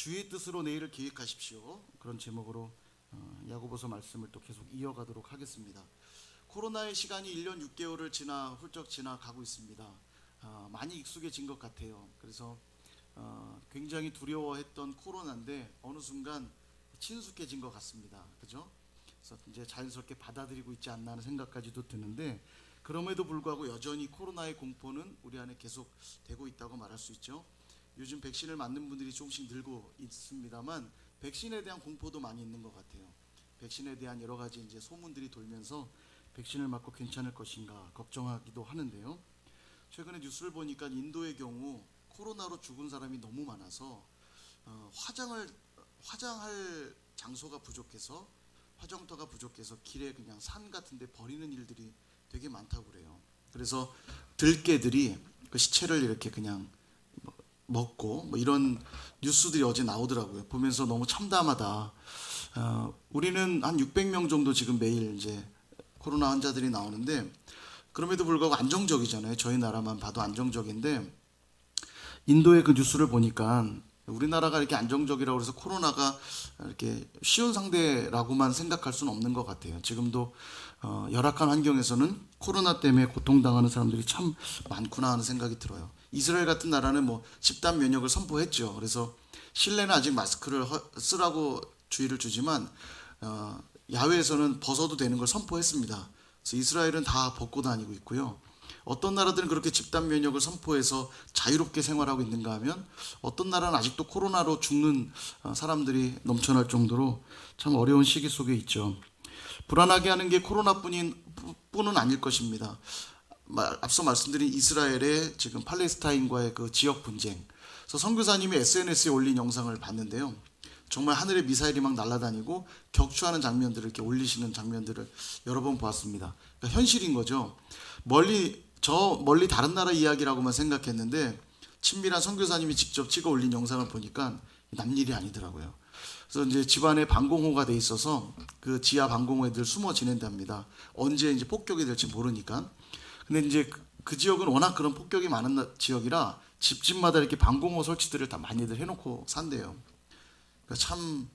주의 뜻으로 내일을 계획하십시오. 그런 제목으로 야고보서 말씀을 또 계속 이어가도록 하겠습니다. 코로나의 시간이 1년 6개월을 훌쩍 지나가고 있습니다. 많이 익숙해진 것 같아요. 그래서 굉장히 두려워했던 코로나인데 어느 순간 친숙해진 것 같습니다. 그죠? 그래서 이제 자연스럽게 받아들이고 있지 않나 하는 생각까지도 드는데, 그럼에도 불구하고 여전히 코로나의 공포는 우리 안에 계속 되고 있다고 말할 수 있죠. 요즘 백신을 맞는 분들이 조금씩 늘고 있습니다만 백신에 대한 공포도 많이 있는 것 같아요. 백신에 대한 여러 가지 이제 소문들이 돌면서 백신을 맞고 괜찮을 것인가 걱정하기도 하는데요. 최근에 뉴스를 보니까 인도의 경우 코로나로 죽은 사람이 너무 많아서 화장할 장소가 부족해서, 화장터가 부족해서 길에 그냥 산 같은데 버리는 일들이 되게 많다고 그래요. 그래서 들개들이 그 시체를 이렇게 그냥 먹고 이런 뉴스들이 어제 나오더라고요. 보면서 너무 참담하다. 우리는 한 600명 정도 지금 매일 이제 코로나 환자들이 나오는데, 그럼에도 불구하고 안정적이잖아요. 저희 나라만 봐도 안정적인데, 인도의 그 뉴스를 보니까 우리나라가 이렇게 안정적이라고 해서 코로나가 이렇게 쉬운 상대라고만 생각할 수는 없는 것 같아요. 지금도 열악한 환경에서는 코로나 때문에 고통당하는 사람들이 참 많구나 하는 생각이 들어요. 이스라엘 같은 나라는 뭐 집단 면역을 선포했죠. 그래서 실내는 아직 마스크를 쓰라고 주의를 주지만 야외에서는 벗어도 되는 걸 선포했습니다. 그래서 이스라엘은 다 벗고 다니고 있고요. 어떤 나라들은 그렇게 집단 면역을 선포해서 자유롭게 생활하고 있는가 하면, 어떤 나라는 아직도 코로나로 죽는 사람들이 넘쳐날 정도로 참 어려운 시기 속에 있죠. 불안하게 하는 게 코로나뿐은 아닐 것입니다. 앞서 말씀드린 이스라엘의 지금 팔레스타인과의 그 지역 분쟁. 그래서 선교사님이 SNS에 올린 영상을 봤는데요. 정말 하늘에 미사일이 막 날아다니고 격추하는 장면들을 이렇게 올리시는 장면들을 여러 번 보았습니다. 그러니까 현실인 거죠. 멀리 다른 나라 이야기라고만 생각했는데 친밀한 선교사님이 직접 찍어 올린 영상을 보니까 남일이 아니더라고요. 그래서 이제 집안에 방공호가 돼 있어서 그 지하 방공호에 늘 숨어 지낸답니다. 언제 이제 폭격이 될지 모르니까. 근데 이제 그 지역은 워낙 그런 폭격이 많은 지역이라 집집마다 이렇게 방공호 설치들을 다 많이들 해놓고 산대요. 그러니까 참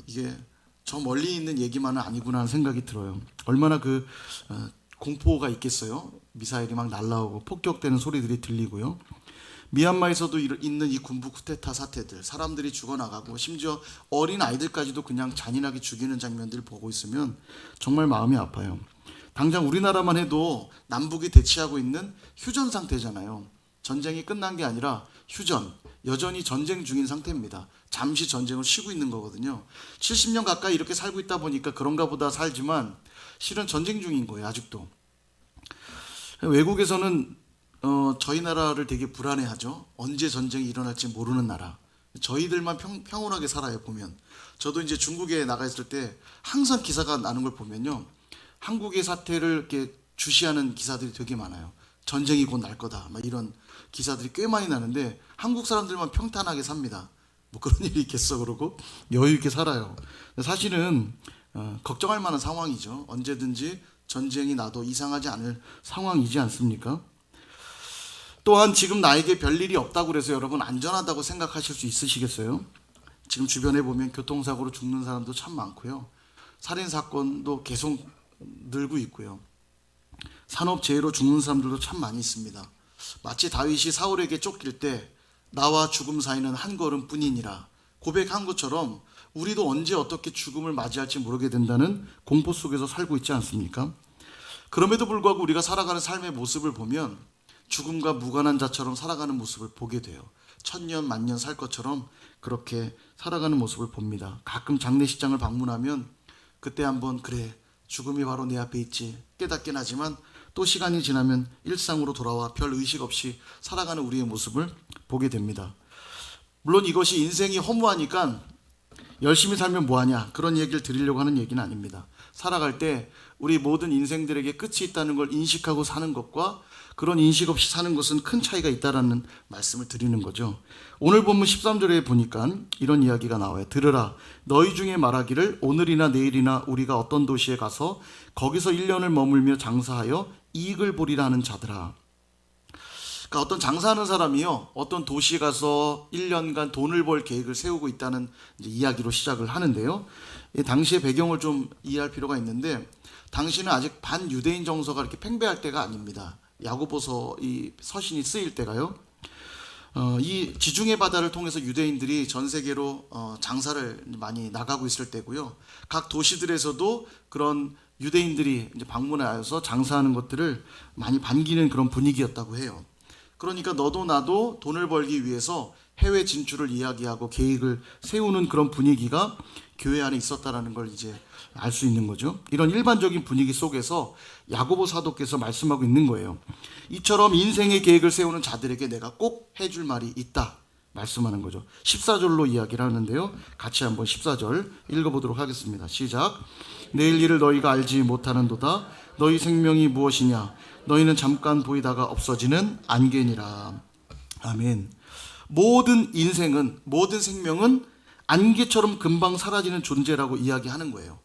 이게 저 멀리 있는 얘기만은 아니구나 하는 생각이 들어요. 얼마나 그 공포가 있겠어요. 미사일이 막 날라오고 폭격되는 소리들이 들리고요. 미얀마에서도 있는 이 군부 쿠데타 사태들, 사람들이 죽어나가고 심지어 어린 아이들까지도 그냥 잔인하게 죽이는 장면들을 보고 있으면 정말 마음이 아파요. 당장 우리나라만 해도 남북이 대치하고 있는 휴전 상태잖아요. 전쟁이 끝난 게 아니라 휴전, 여전히 전쟁 중인 상태입니다. 잠시 전쟁을 쉬고 있는 거거든요. 70년 가까이 이렇게 살고 있다 보니까 그런가 보다 살지만 실은 전쟁 중인 거예요. 아직도. 외국에서는 저희 나라를 되게 불안해하죠. 언제 전쟁이 일어날지 모르는 나라. 저희들만 평온하게 살아요. 보면 저도 이제 중국에 나가 있을 때 항상 기사가 나는 걸 보면요, 한국의 사태를 이렇게 주시하는 기사들이 되게 많아요. 전쟁이 곧 날 거다, 막 이런 기사들이 꽤 많이 나는데 한국 사람들만 평탄하게 삽니다. 뭐 그런 일이 있겠어 그러고 여유 있게 살아요. 사실은 걱정할 만한 상황이죠. 언제든지 전쟁이 나도 이상하지 않을 상황이지 않습니까? 또한 지금 나에게 별일이 없다고 그래서 여러분 안전하다고 생각하실 수 있으시겠어요? 지금 주변에 보면 교통사고로 죽는 사람도 참 많고요. 살인사건도 계속 늘고 있고요. 산업재해로 죽는 사람들도 참 많이 있습니다. 마치 다윗이 사울에게 쫓길 때 나와 죽음 사이는 한 걸음뿐이니라 고백한 것처럼 우리도 언제 어떻게 죽음을 맞이할지 모르게 된다는 공포 속에서 살고 있지 않습니까? 그럼에도 불구하고 우리가 살아가는 삶의 모습을 보면 죽음과 무관한 자처럼 살아가는 모습을 보게 돼요. 천년 만년 살 것처럼 그렇게 살아가는 모습을 봅니다. 가끔 장례식장을 방문하면 그때 한번 그래, 죽음이 바로 내 앞에 있지 깨닫긴 하지만 또 시간이 지나면 일상으로 돌아와 별 의식 없이 살아가는 우리의 모습을 보게 됩니다. 물론 이것이 인생이 허무하니까 열심히 살면 뭐하냐 그런 얘기를 드리려고 하는 얘기는 아닙니다. 살아갈 때 우리 모든 인생들에게 끝이 있다는 걸 인식하고 사는 것과 그런 인식 없이 사는 것은 큰 차이가 있다라는 말씀을 드리는 거죠. 오늘 본문 13절에 보니까 이런 이야기가 나와요. 들으라, 너희 중에 말하기를 오늘이나 내일이나 우리가 어떤 도시에 가서 거기서 1년을 머물며 장사하여 이익을 보리라 하는 자들아. 그러니까 어떤 장사하는 사람이요, 어떤 도시에 가서 1년간 돈을 벌 계획을 세우고 있다는 이제 이야기로 시작을 하는데요. 이 당시의 배경을 좀 이해할 필요가 있는데, 당시는 아직 반유대인 정서가 이렇게 팽배할 때가 아닙니다. 야고보서 이 서신이 쓰일 때가요. 이 지중해 바다를 통해서 유대인들이 전 세계로 장사를 많이 나가고 있을 때고요. 각 도시들에서도 그런 유대인들이 이제 방문하여서 장사하는 것들을 많이 반기는 그런 분위기였다고 해요. 그러니까 너도 나도 돈을 벌기 위해서 해외 진출을 이야기하고 계획을 세우는 그런 분위기가 교회 안에 있었다라는 걸 이제 알 수 있는 거죠. 이런 일반적인 분위기 속에서 야고보 사도께서 말씀하고 있는 거예요. 이처럼 인생의 계획을 세우는 자들에게 내가 꼭 해줄 말이 있다 말씀하는 거죠. 14절로 이야기를 하는데요. 같이 한번 14절 읽어보도록 하겠습니다. 시작. 내일 일을 너희가 알지 못하는도다. 너희 생명이 무엇이냐? 너희는 잠깐 보이다가 없어지는 안개니라. 아멘. 모든 인생은, 모든 생명은 안개처럼 금방 사라지는 존재라고 이야기하는 거예요.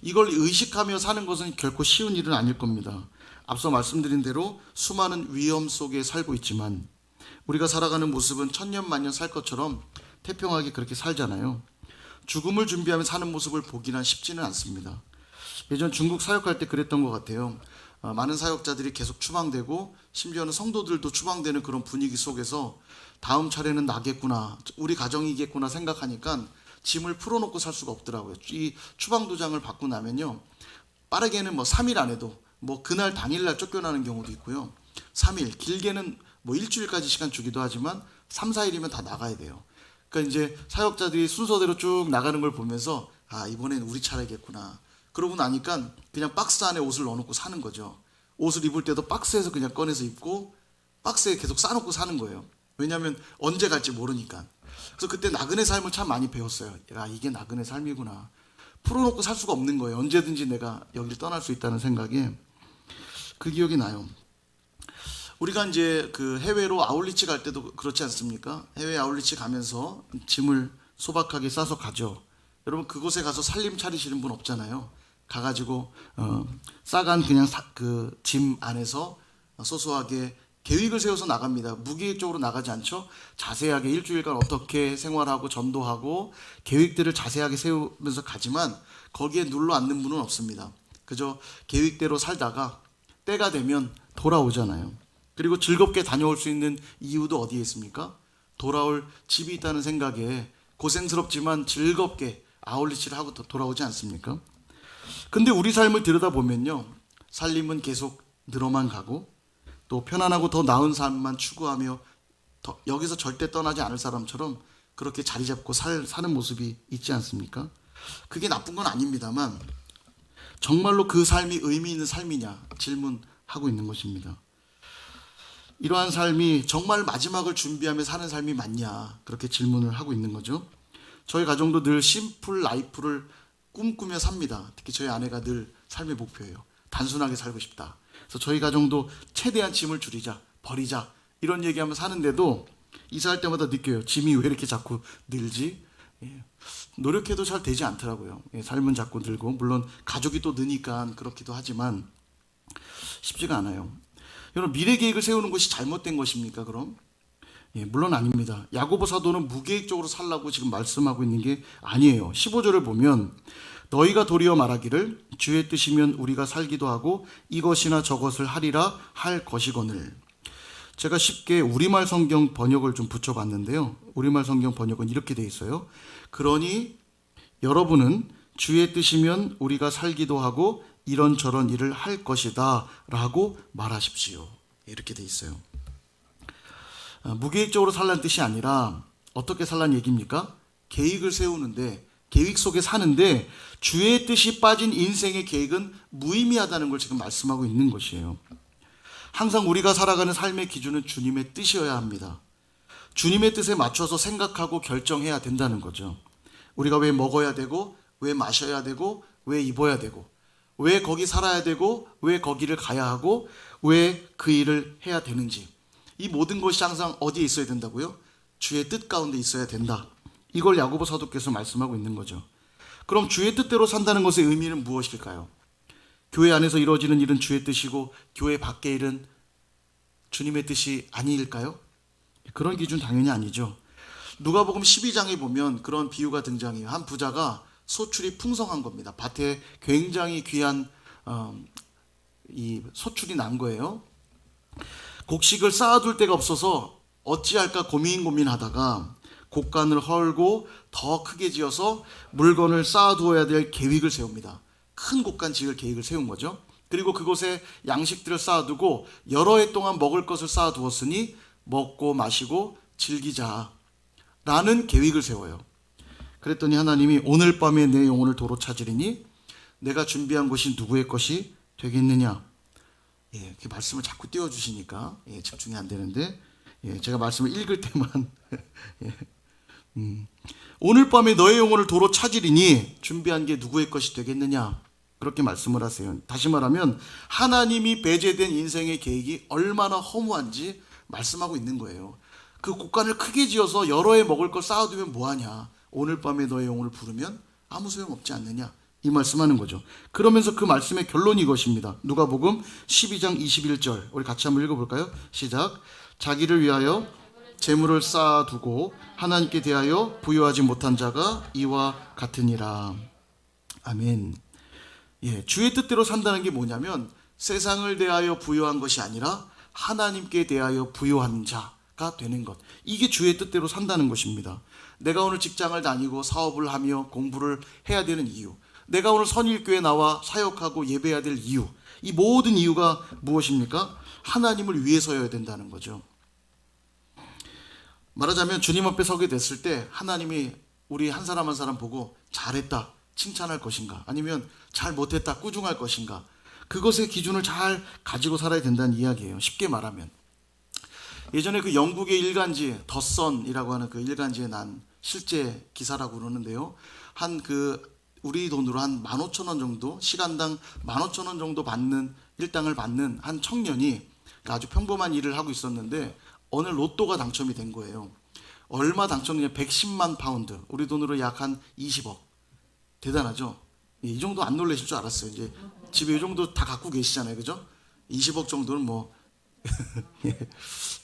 이걸 의식하며 사는 것은 결코 쉬운 일은 아닐 겁니다. 앞서 말씀드린 대로 수많은 위험 속에 살고 있지만 우리가 살아가는 모습은 천년만년 살 것처럼 태평하게 그렇게 살잖아요. 죽음을 준비하며 사는 모습을 보기는 쉽지는 않습니다. 예전 중국 사역할 때 그랬던 것 같아요. 많은 사역자들이 계속 추방되고 심지어는 성도들도 추방되는 그런 분위기 속에서 다음 차례는 나겠구나, 우리 가정이겠구나 생각하니까 짐을 풀어놓고 살 수가 없더라고요. 이 추방도장을 받고 나면요, 빠르게는 3일 안에도 그날 당일날 쫓겨나는 경우도 있고요. 3일, 길게는 일주일까지 시간 주기도 하지만 3, 4일이면 다 나가야 돼요. 그러니까 이제 사역자들이 순서대로 쭉 나가는 걸 보면서 이번엔 우리 차례겠구나. 그러고 나니까 그냥 박스 안에 옷을 넣어놓고 사는 거죠. 옷을 입을 때도 박스에서 그냥 꺼내서 입고 박스에 계속 싸놓고 사는 거예요. 왜냐하면 언제 갈지 모르니까. 그래서 그때 나그네 삶을 참 많이 배웠어요. 이게 나그네 삶이구나. 풀어놓고 살 수가 없는 거예요. 언제든지 내가 여기를 떠날 수 있다는 생각에 그 기억이 나요. 우리가 이제 그 해외로 아울리치 갈 때도 그렇지 않습니까? 해외 아울리치 가면서 짐을 소박하게 싸서 가죠. 여러분 그곳에 가서 살림 차리시는 분 없잖아요. 가가지고 싸간 그냥 그 짐 안에서 소소하게 계획을 세워서 나갑니다. 무계획적으로 나가지 않죠. 자세하게 일주일간 어떻게 생활하고 전도하고 계획들을 자세하게 세우면서 가지만 거기에 눌러 앉는 분은 없습니다. 그저 계획대로 살다가 때가 되면 돌아오잖아요. 그리고 즐겁게 다녀올 수 있는 이유도 어디에 있습니까? 돌아올 집이 있다는 생각에 고생스럽지만 즐겁게 아울리치를 하고 돌아오지 않습니까? 근데 우리 삶을 들여다보면요, 살림은 계속 늘어만 가고 또 편안하고 더 나은 삶만 추구하며 여기서 절대 떠나지 않을 사람처럼 그렇게 자리 잡고 사는 모습이 있지 않습니까? 그게 나쁜 건 아닙니다만 정말로 그 삶이 의미 있는 삶이냐 질문하고 있는 것입니다. 이러한 삶이 정말 마지막을 준비하며 사는 삶이 맞냐 그렇게 질문을 하고 있는 거죠. 저희 가정도 늘 심플 라이프를 꿈꾸며 삽니다. 특히 저희 아내가 늘 삶의 목표예요. 단순하게 살고 싶다. 그래서 저희 가정도 최대한 짐을 줄이자, 버리자 이런 얘기하면 사는데도 이사할 때마다 느껴요. 짐이 왜 이렇게 자꾸 늘지? 노력해도 잘 되지 않더라고요. 삶은 자꾸 늘고 물론 가족이 또 느니까 그렇기도 하지만 쉽지가 않아요. 여러분 미래 계획을 세우는 것이 잘못된 것입니까 그럼? 물론 아닙니다. 야고보 사도는 무계획적으로 살라고 지금 말씀하고 있는 게 아니에요. 15절을 보면 너희가 도리어 말하기를 주의 뜻이면 우리가 살기도 하고 이것이나 저것을 하리라 할 것이거늘. 제가 쉽게 우리말 성경 번역을 좀 붙여봤는데요. 우리말 성경 번역은 이렇게 돼 있어요. 그러니 여러분은 주의 뜻이면 우리가 살기도 하고 이런저런 일을 할 것이다 라고 말하십시오. 이렇게 돼 있어요. 무계획적으로 살라는 뜻이 아니라 어떻게 살라는 얘기입니까? 계획을 세우는데 계획 속에 사는데 주의 뜻이 빠진 인생의 계획은 무의미하다는 걸 지금 말씀하고 있는 것이에요. 항상 우리가 살아가는 삶의 기준은 주님의 뜻이어야 합니다. 주님의 뜻에 맞춰서 생각하고 결정해야 된다는 거죠. 우리가 왜 먹어야 되고 왜 마셔야 되고 왜 입어야 되고 왜 거기 살아야 되고 왜 거기를 가야 하고 왜 그 일을 해야 되는지 이 모든 것이 항상 어디에 있어야 된다고요? 주의 뜻 가운데 있어야 된다. 이걸 야고보 사도께서 말씀하고 있는 거죠. 그럼 주의 뜻대로 산다는 것의 의미는 무엇일까요? 교회 안에서 이루어지는 일은 주의 뜻이고 교회 밖의 일은 주님의 뜻이 아니일까요? 그런 기준 당연히 아니죠. 누가복음 12장에 보면 그런 비유가 등장해요. 한 부자가 소출이 풍성한 겁니다. 밭에 굉장히 귀한 이 소출이 난 거예요. 곡식을 쌓아둘 데가 없어서 어찌할까 고민하다가 곡간을 헐고 더 크게 지어서 물건을 쌓아두어야 될 계획을 세웁니다. 큰 곡간 지을 계획을 세운 거죠. 그리고 그곳에 양식들을 쌓아두고 여러 해 동안 먹을 것을 쌓아두었으니 먹고 마시고 즐기자 라는 계획을 세워요. 그랬더니 하나님이 오늘 밤에 내 영혼을 도로 찾으리니 내가 준비한 것이 누구의 것이 되겠느냐. 그 말씀을 자꾸 띄워주시니까 집중이 안 되는데 제가 말씀을 읽을 때만 오늘 밤에 너의 영혼을 도로 찾으리니 준비한 게 누구의 것이 되겠느냐. 그렇게 말씀을 하세요. 다시 말하면 하나님이 배제된 인생의 계획이 얼마나 허무한지 말씀하고 있는 거예요. 그 곡간을 크게 지어서 여러 해 먹을 걸 쌓아두면 뭐하냐. 오늘 밤에 너의 영혼을 부르면 아무 소용없지 않느냐. 이 말씀하는 거죠. 그러면서 그 말씀의 결론이 이것입니다. 누가복음 12장 21절 우리 같이 한번 읽어볼까요? 시작. 자기를 위하여 재물을 쌓아두고 하나님께 대하여 부여하지 못한 자가 이와 같으니라. 아멘. 주의 뜻대로 산다는 게 뭐냐면 세상을 대하여 부여한 것이 아니라 하나님께 대하여 부여한 자가 되는 것. 이게 주의 뜻대로 산다는 것입니다. 내가 오늘 직장을 다니고 사업을 하며 공부를 해야 되는 이유, 내가 오늘 선일교회 나와 사역하고 예배해야 될 이유, 이 모든 이유가 무엇입니까? 하나님을 위해서여야 된다는 거죠. 말하자면 주님 앞에 서게 됐을 때 하나님이 우리 한 사람 한 사람 보고 잘했다 칭찬할 것인가, 아니면 잘못했다 꾸중할 것인가, 그것의 기준을 잘 가지고 살아야 된다는 이야기예요. 쉽게 말하면 예전에 그 영국의 일간지 더선이라고 하는 그 일간지에 난 실제 기사라고 그러는데요. 우리 돈으로 한 15,000원 정도, 시간당 15,000원 정도 받는 일당을 받는 한 청년이 아주 평범한 일을 하고 있었는데 어느 로또가 당첨이 된 거예요. 얼마 당첨이냐? 110만 파운드, 우리 돈으로 약 한 20억. 대단하죠? 이 정도 안 놀라실 줄 알았어요. 이제 집에 이 정도 다 갖고 계시잖아요, 그죠? 20억 정도는 뭐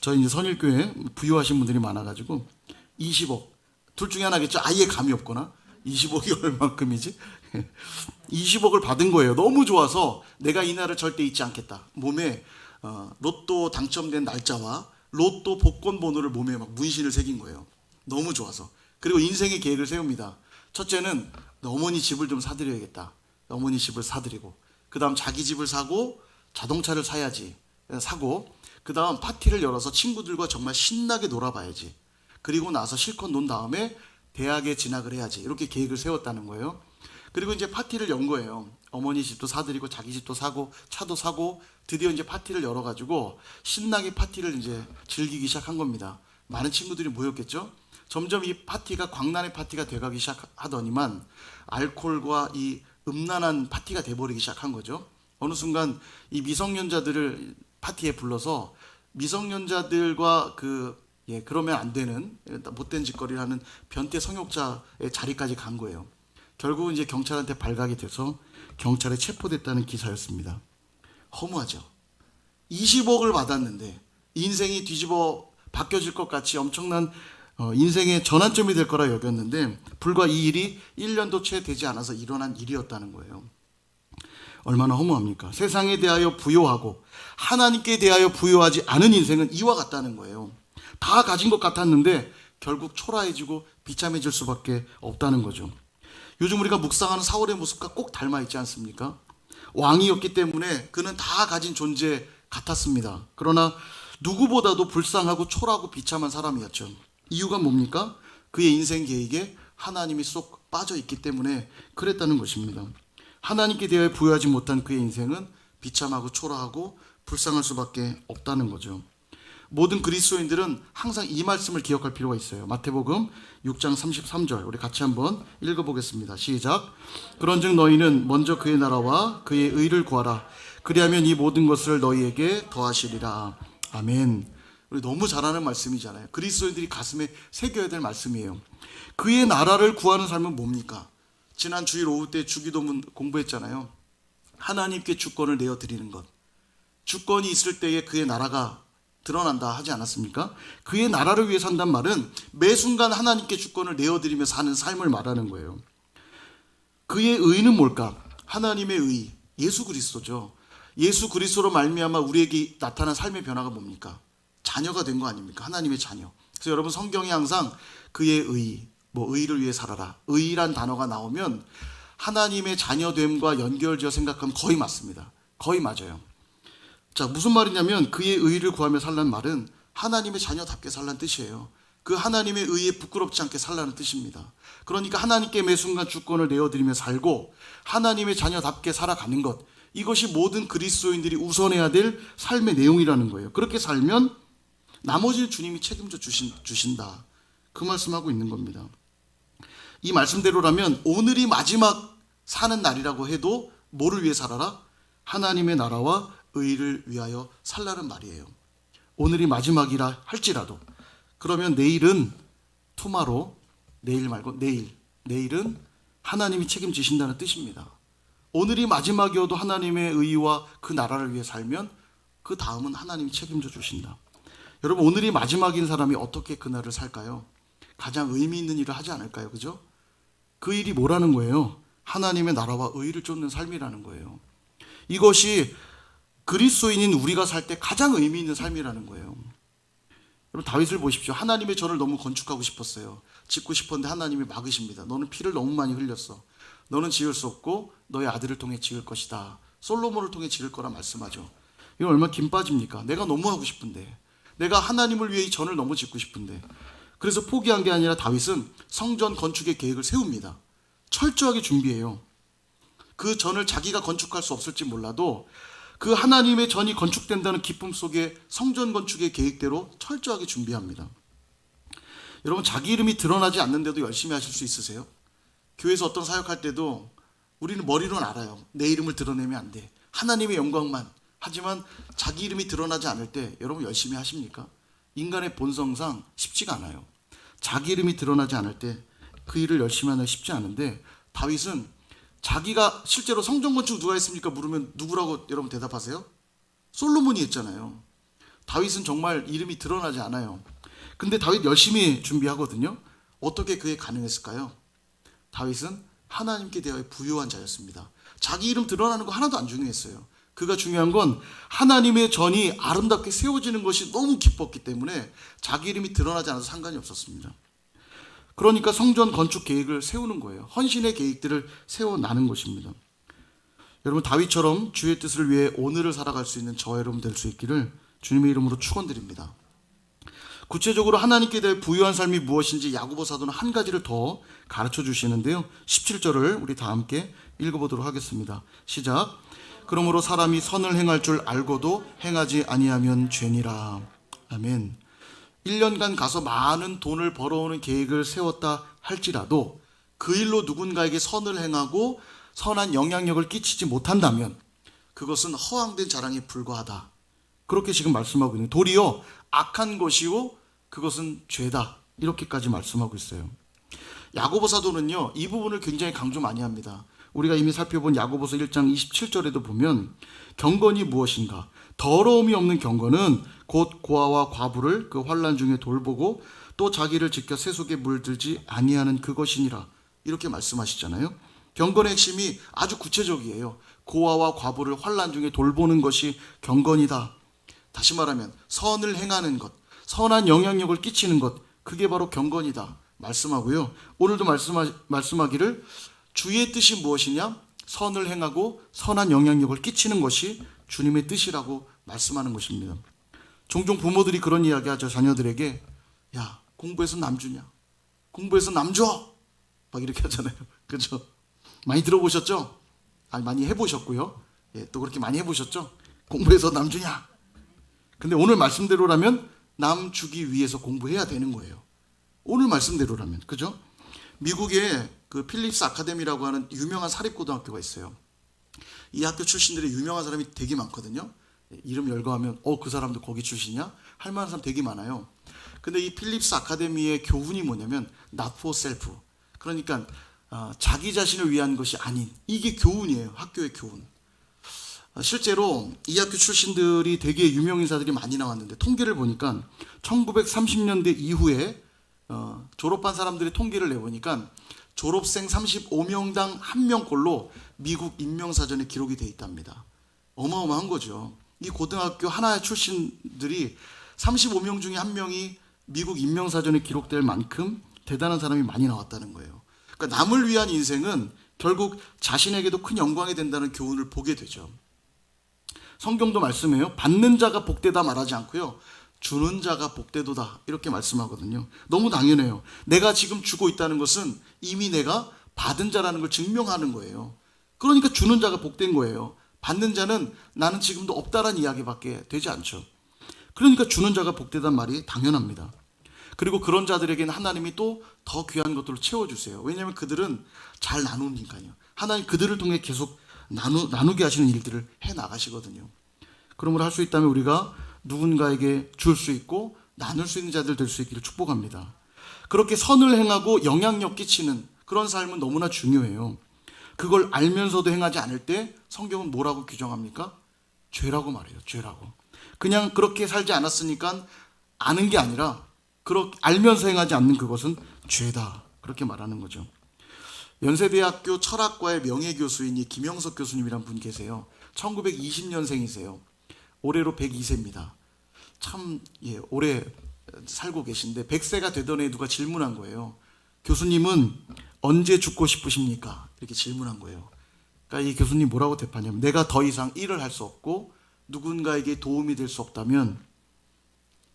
저희 이제 선일교회 부유하신 분들이 많아가지고 20억 둘 중에 하나겠죠. 아예 감이 없거나 20억이 얼만큼이지? 20억을 받은 거예요. 너무 좋아서 내가 이 날을 절대 잊지 않겠다. 몸에 로또 당첨된 날짜와 로또 복권 번호를 몸에 막 문신을 새긴 거예요. 너무 좋아서. 그리고 인생의 계획을 세웁니다. 첫째는 어머니 집을 좀 사드려야겠다. 어머니 집을 사드리고, 그 다음 자기 집을 사고 자동차를 사야지. 사고, 그 다음 파티를 열어서 친구들과 정말 신나게 놀아봐야지. 그리고 나서 실컷 논 다음에 대학에 진학을 해야지. 이렇게 계획을 세웠다는 거예요. 그리고 이제 파티를 연 거예요. 어머니 집도 사드리고 자기 집도 사고 차도 사고 드디어 이제 파티를 열어가지고 신나게 파티를 이제 즐기기 시작한 겁니다. 많은 친구들이 모였겠죠. 점점 이 파티가 광란의 파티가 돼가기 시작하더니만 알코올과 이 음란한 파티가 돼버리기 시작한 거죠. 어느 순간 이 미성년자들을 파티에 불러서 미성년자들과 그러면 안 되는 못된 짓거리를 하는 변태 성욕자의 자리까지 간 거예요. 결국은 이제 경찰한테 발각이 돼서 경찰에 체포됐다는 기사였습니다. 허무하죠. 20억을 받았는데 인생이 뒤집어 바뀌어질 것 같이 엄청난 인생의 전환점이 될 거라 여겼는데 불과 이 일이 1년도 채 되지 않아서 일어난 일이었다는 거예요. 얼마나 허무합니까? 세상에 대하여 부여하고 하나님께 대하여 부여하지 않은 인생은 이와 같다는 거예요. 다 가진 것 같았는데 결국 초라해지고 비참해질 수밖에 없다는 거죠. 요즘 우리가 묵상하는 사울의 모습과 꼭 닮아 있지 않습니까? 왕이었기 때문에 그는 다 가진 존재 같았습니다. 그러나 누구보다도 불쌍하고 초라하고 비참한 사람이었죠. 이유가 뭡니까? 그의 인생 계획에 하나님이 쏙 빠져 있기 때문에 그랬다는 것입니다. 하나님께 대하여 부여하지 못한 그의 인생은 비참하고 초라하고 불쌍할 수밖에 없다는 거죠. 모든 그리스도인들은 항상 이 말씀을 기억할 필요가 있어요. 마태복음 6장 33절 우리 같이 한번 읽어보겠습니다. 시작. 그런즉 너희는 먼저 그의 나라와 그의 의를 구하라. 그리하면 이 모든 것을 너희에게 더하시리라. 아멘. 우리 너무 잘 아는 말씀이잖아요. 그리스도인들이 가슴에 새겨야 될 말씀이에요. 그의 나라를 구하는 삶은 뭡니까? 지난 주일 오후 때 주기도문 공부했잖아요. 하나님께 주권을 내어드리는 것. 주권이 있을 때에 그의 나라가 드러난다 하지 않았습니까? 그의 나라를 위해 산단 말은 매 순간 하나님께 주권을 내어드리며 사는 삶을 말하는 거예요. 그의 의는 뭘까? 하나님의 의, 예수 그리스도죠. 예수 그리스도로 말미암아 우리에게 나타난 삶의 변화가 뭡니까? 자녀가 된 거 아닙니까? 하나님의 자녀. 그래서 여러분 성경에 항상 그의 의, 의를 위해 살아라. 의란 단어가 나오면 하나님의 자녀됨과 연결지어 생각하면 거의 맞습니다. 거의 맞아요. 자, 무슨 말이냐면 그의 의를 구하며 살라는 말은 하나님의 자녀답게 살라는 뜻이에요. 그 하나님의 의에 부끄럽지 않게 살라는 뜻입니다. 그러니까 하나님께 매 순간 주권을 내어드리며 살고 하나님의 자녀답게 살아가는 것, 이것이 모든 그리스도인들이 우선해야 될 삶의 내용이라는 거예요. 그렇게 살면 나머지는 주님이 책임져 주신다. 그 말씀하고 있는 겁니다. 이 말씀대로라면 오늘이 마지막 사는 날이라고 해도 뭐를 위해 살아라? 하나님의 나라와 의를 위하여 살라는 말이에요. 오늘이 마지막이라 할지라도, 그러면 내일은 투마로, 내일 말고 내일은 하나님이 책임지신다는 뜻입니다. 오늘이 마지막이어도 하나님의 의와 그 나라를 위해 살면 그 다음은 하나님이 책임져 주신다. 여러분, 오늘이 마지막인 사람이 어떻게 그날을 살까요? 가장 의미 있는 일을 하지 않을까요? 그죠? 그 일이 뭐라는 거예요? 하나님의 나라와 의를 쫓는 삶이라는 거예요. 이것이 그리스도인인 우리가 살 때 가장 의미 있는 삶이라는 거예요. 여러분, 다윗을 보십시오. 하나님의 전을 너무 건축하고 싶었어요. 짓고 싶었는데 하나님이 막으십니다. 너는 피를 너무 많이 흘렸어. 너는 지을 수 없고 너의 아들을 통해 지을 것이다. 솔로몬을 통해 지을 거라 말씀하죠. 이거 얼마나 김 빠집니까? 내가 너무 하고 싶은데, 내가 하나님을 위해 이 전을 너무 짓고 싶은데. 그래서 포기한 게 아니라 다윗은 성전 건축의 계획을 세웁니다. 철저하게 준비해요. 그 전을 자기가 건축할 수 없을지 몰라도 그 하나님의 전이 건축된다는 기쁨 속에 성전 건축의 계획대로 철저하게 준비합니다. 여러분, 자기 이름이 드러나지 않는데도 열심히 하실 수 있으세요? 교회에서 어떤 사역할 때도 우리는 머리로는 알아요. 내 이름을 드러내면 안 돼. 하나님의 영광만. 하지만 자기 이름이 드러나지 않을 때 여러분 열심히 하십니까? 인간의 본성상 쉽지가 않아요. 자기 이름이 드러나지 않을 때 그 일을 열심히 하는 게 쉽지 않은데, 다윗은 자기가 실제로 성전 건축 누가 했습니까? 물으면 누구라고 여러분 대답하세요? 솔로몬이 했잖아요. 다윗은 정말 이름이 드러나지 않아요. 근데 다윗 열심히 준비하거든요. 어떻게 그게 가능했을까요? 다윗은 하나님께 대하여 부유한 자였습니다. 자기 이름 드러나는 거 하나도 안 중요했어요. 그가 중요한 건 하나님의 전이 아름답게 세워지는 것이 너무 기뻤기 때문에 자기 이름이 드러나지 않아서 상관이 없었습니다. 그러니까 성전 건축 계획을 세우는 거예요. 헌신의 계획들을 세워나는 것입니다. 여러분, 다윗처럼 주의 뜻을 위해 오늘을 살아갈 수 있는 저와 여러분 될 수 있기를 주님의 이름으로 축원드립니다. 구체적으로 하나님께 대해 부유한 삶이 무엇인지 야고보 사도는 한 가지를 더 가르쳐 주시는데요. 17절을 우리 다 함께 읽어보도록 하겠습니다. 시작. 그러므로 사람이 선을 행할 줄 알고도 행하지 아니하면 죄니라. 아멘. 1년간 가서 많은 돈을 벌어오는 계획을 세웠다 할지라도 그 일로 누군가에게 선을 행하고 선한 영향력을 끼치지 못한다면 그것은 허황된 자랑에 불과하다. 그렇게 지금 말씀하고 있는, 도리어 악한 것이고 그것은 죄다. 이렇게까지 말씀하고 있어요. 야고보 사도는요, 이 부분을 굉장히 강조 많이 합니다. 우리가 이미 살펴본 야고보서 1장 27절에도 보면 경건이 무엇인가? 더러움이 없는 경건은 곧 고아와 과부를 그 환난 중에 돌보고 또 자기를 지켜 세속에 물들지 아니하는 그것이니라. 이렇게 말씀하시잖아요. 경건의 핵심이 아주 구체적이에요. 고아와 과부를 환난 중에 돌보는 것이 경건이다. 다시 말하면 선을 행하는 것, 선한 영향력을 끼치는 것, 그게 바로 경건이다 말씀하고요. 오늘도 말씀하기를 주의 뜻이 무엇이냐? 선을 행하고 선한 영향력을 끼치는 것이 주님의 뜻이라고 말씀하는 것입니다. 종종 부모들이 그런 이야기 하죠. 자녀들에게, 야, 공부해서 남 주냐? 공부해서 남 줘! 막 이렇게 하잖아요. 그렇죠? 많이 들어보셨죠? 아니, 많이 해보셨고요. 예, 또 그렇게 많이 해보셨죠? 공부해서 남 주냐? 근데 오늘 말씀대로라면 남 주기 위해서 공부해야 되는 거예요. 오늘 말씀대로라면. 그죠? 미국에 그 필립스 아카데미라고 하는 유명한 사립고등학교가 있어요. 이 학교 출신들이 유명한 사람이 되게 많거든요. 이름 열거하면 그 사람도 거기 출신이야? 할 만한 사람 되게 많아요. 근데 이 필립스 아카데미의 교훈이 뭐냐면 not for self. 그러니까 자기 자신을 위한 것이 아닌, 이게 교훈이에요. 학교의 교훈. 실제로 이 학교 출신들이 되게 유명 인사들이 많이 나왔는데 통계를 보니까 1930년대 이후에 졸업한 사람들의 통계를 내보니까 졸업생 35명당 1명꼴로 미국 인명사전에 기록이 돼 있답니다. 어마어마한 거죠. 이 고등학교 하나의 출신들이 35명 중에 1명이 미국 인명사전에 기록될 만큼 대단한 사람이 많이 나왔다는 거예요. 그러니까 남을 위한 인생은 결국 자신에게도 큰 영광이 된다는 교훈을 보게 되죠. 성경도 말씀해요. 받는 자가 복되다 말하지 않고요. 주는 자가 복되도다 이렇게 말씀하거든요. 너무 당연해요. 내가 지금 주고 있다는 것은 이미 내가 받은 자라는 걸 증명하는 거예요. 그러니까 주는 자가 복된 거예요. 받는 자는 나는 지금도 없다라는 이야기밖에 되지 않죠. 그러니까 주는 자가 복되단 말이 당연합니다. 그리고 그런 자들에게는 하나님이 또 더 귀한 것들로 채워주세요. 왜냐하면 그들은 잘 나누니까요. 하나님 그들을 통해 계속 나누게 하시는 일들을 해나가시거든요. 그러므로 할 수 있다면 우리가 누군가에게 줄 수 있고 나눌 수 있는 자들 될 수 있기를 축복합니다. 그렇게 선을 행하고 영향력 끼치는 그런 삶은 너무나 중요해요. 그걸 알면서도 행하지 않을 때 성경은 뭐라고 규정합니까? 죄라고 말해요. 죄라고. 그냥 그렇게 살지 않았으니까 아는 게 아니라 알면서 행하지 않는 그것은 죄다. 그렇게 말하는 거죠. 연세대학교 철학과의 명예교수인 이 김영석 교수님이란 분 계세요. 1920년생이세요. 올해로 102세입니다. 참 오래 살고 계신데 100세가 되던 해 누가 질문한 거예요. 교수님은 언제 죽고 싶으십니까? 이렇게 질문한 거예요. 그러니까 이 교수님 뭐라고 대답하냐면 내가 더 이상 일을 할 수 없고 누군가에게 도움이 될 수 없다면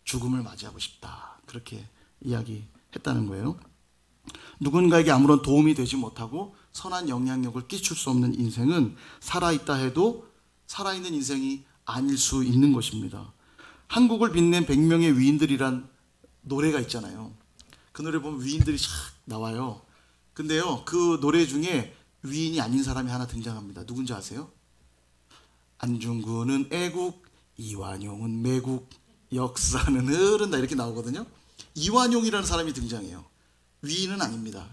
죽음을 맞이하고 싶다. 그렇게 이야기했다는 거예요. 누군가에게 아무런 도움이 되지 못하고 선한 영향력을 끼칠 수 없는 인생은 살아있다 해도 살아있는 인생이 아닐 수 있는 것입니다. 한국을 빛낸 100명의 위인들이란 노래가 있잖아요. 그 노래 보면 위인들이 쫙 나와요. 근데요, 그 노래 중에 위인이 아닌 사람이 하나 등장합니다. 누군지 아세요? 안중근은 애국, 이완용은 매국, 역사는 흐른다 이렇게 나오거든요. 이완용이라는 사람이 등장해요. 위인은 아닙니다.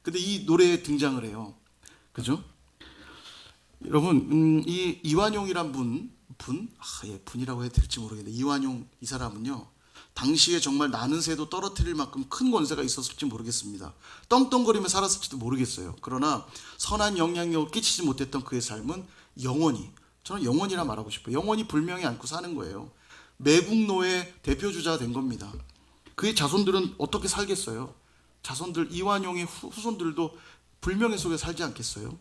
근데 이 노래에 등장을 해요. 그죠? 여러분, 이 이완용이란 분이라고 해도 될지 모르겠는데 이완용 이 사람은요. 당시에 정말 나는 새도 떨어뜨릴 만큼 큰 권세가 있었을지 모르겠습니다. 떵떵거리며 살았을지도 모르겠어요. 그러나 선한 영향력을 끼치지 못했던 그의 삶은 영원히, 저는 영원이라 말하고 싶어요. 영원히 불명예 안고 사는 거예요. 매국노의 대표주자가 된 겁니다. 그의 자손들은 어떻게 살겠어요? 자손들, 이완용의 후손들도 불명예 속에 살지 않겠어요?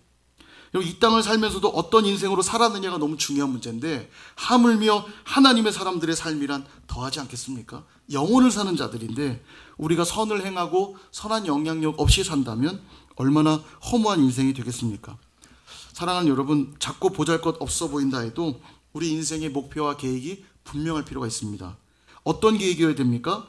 이 땅을 살면서도 어떤 인생으로 살았느냐가 너무 중요한 문제인데 하물며 하나님의 사람들의 삶이란 더하지 않겠습니까? 영혼을 사는 자들인데 우리가 선을 행하고 선한 영향력 없이 산다면 얼마나 허무한 인생이 되겠습니까? 사랑하는 여러분, 작고 보잘것 없어 보인다 해도 우리 인생의 목표와 계획이 분명할 필요가 있습니다. 어떤 계획이어야 됩니까?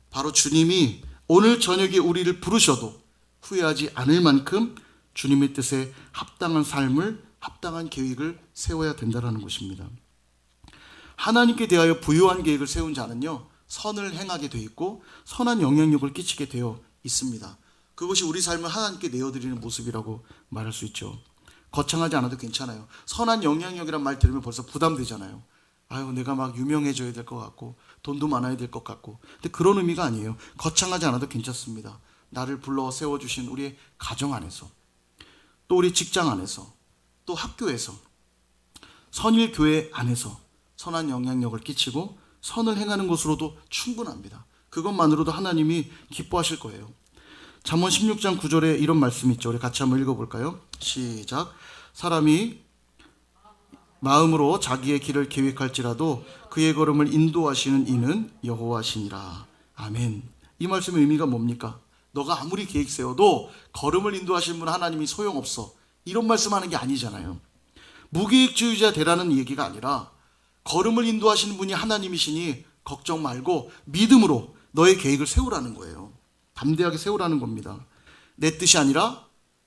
바로 주님이 오늘 저녁에 우리를 부르셔도 후회하지 않을 만큼 주님의 뜻에 합당한 삶을, 합당한 계획을 세워야 된다는 것입니다. 하나님께 대하여 부유한 계획을 세운 자는요, 선을 행하게 되어 있고 선한 영향력을 끼치게 되어 있습니다. 그것이 우리 삶을 하나님께 내어드리는 모습이라고 말할 수 있죠. 거창하지 않아도 괜찮아요. 선한 영향력이란 말 들으면 벌써 부담되잖아요. 아유, 내가 막 유명해져야 될 것 같고 돈도 많아야 될 것 같고. 근데 그런 의미가 아니에요. 거창하지 않아도 괜찮습니다. 나를 불러 세워주신 우리의 가정 안에서, 또 우리 직장 안에서, 또 학교에서, 선일교회 안에서 선한 영향력을 끼치고 선을 행하는 것으로도 충분합니다. 그것만으로도 하나님이 기뻐하실 거예요. 잠언 16장 9절에 이런 말씀이 있죠. 우리 같이 한번 읽어볼까요? 시작. 사람이 마음으로 자기의 길을 계획할지라도 그의 걸음을 인도하시는 이는 여호와시니라. 아멘. 이 말씀의 의미가 뭡니까? 너가 아무리 계획 세워도 걸음을 인도하시는 분 하나님이 소용없어. 이런 말씀하는 게 아니잖아요. 무계획주의자 되라는 얘기가 아니라 걸음을 인도하시는 분이 하나님이시니 걱정 말고 믿음으로 너의 계획을 세우라는 거예요. 담대하게 세우라는 겁니다. 내 뜻이 아니라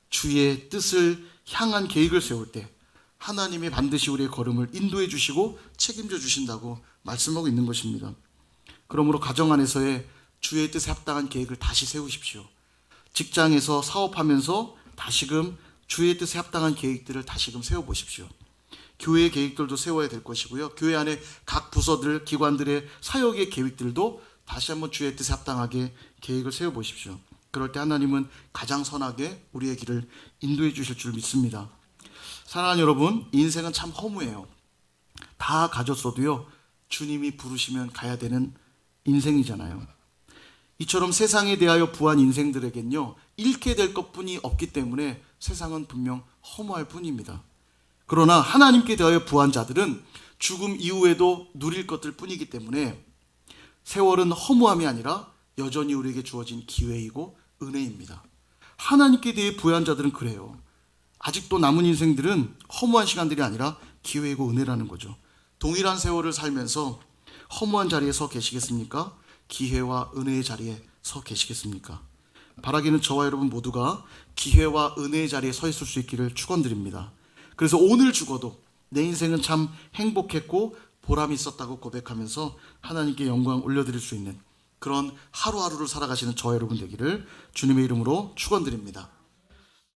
주의 뜻을 향한 계획을 세울 때 하나님이 반드시 우리의 걸음을 인도해 주시고 책임져 주신다고 말씀하고 있는 것입니다. 그러므로 가정 안에서의 주의 뜻에 합당한 계획을 다시 세우십시오. 직장에서 사업하면서 다시금 주의 뜻에 합당한 계획들을 다시금 세워보십시오. 교회의 계획들도 세워야 될 것이고요. 교회 안에 각 부서들, 기관들의 사역의 계획들도 다시 한번 주의 뜻에 합당하게 계획을 세워보십시오. 그럴 때 하나님은 가장 선하게 우리의 길을 인도해 주실 줄 믿습니다. 사랑하는 여러분, 인생은 참 허무해요. 다 가졌어도요, 주님이 부르시면 가야 되는 인생이잖아요. 이처럼 세상에 대하여 부한 인생들에겐요, 잃게 될 것뿐이 없기 때문에 세상은 분명 허무할 뿐입니다. 그러나 하나님께 대하여 부한 자들은 죽음 이후에도 누릴 것들 뿐이기 때문에 세월은 허무함이 아니라 여전히 우리에게 주어진 기회이고 은혜입니다. 하나님께 대해 부한 자들은 그래요. 아직도 남은 인생들은 허무한 시간들이 아니라 기회이고 은혜라는 거죠. 동일한 세월을 살면서 허무한 자리에 서 계시겠습니까? 기회와 은혜의 자리에 서 계시겠습니까? 바라기는 저와 여러분 모두가 기회와 은혜의 자리에 서 있을 수 있기를 축원드립니다. 그래서 오늘 죽어도 내 인생은 참 행복했고 보람이 있었다고 고백하면서 하나님께 영광 올려드릴 수 있는 그런 하루하루를 살아가시는 저와 여러분 되기를 주님의 이름으로 축원드립니다.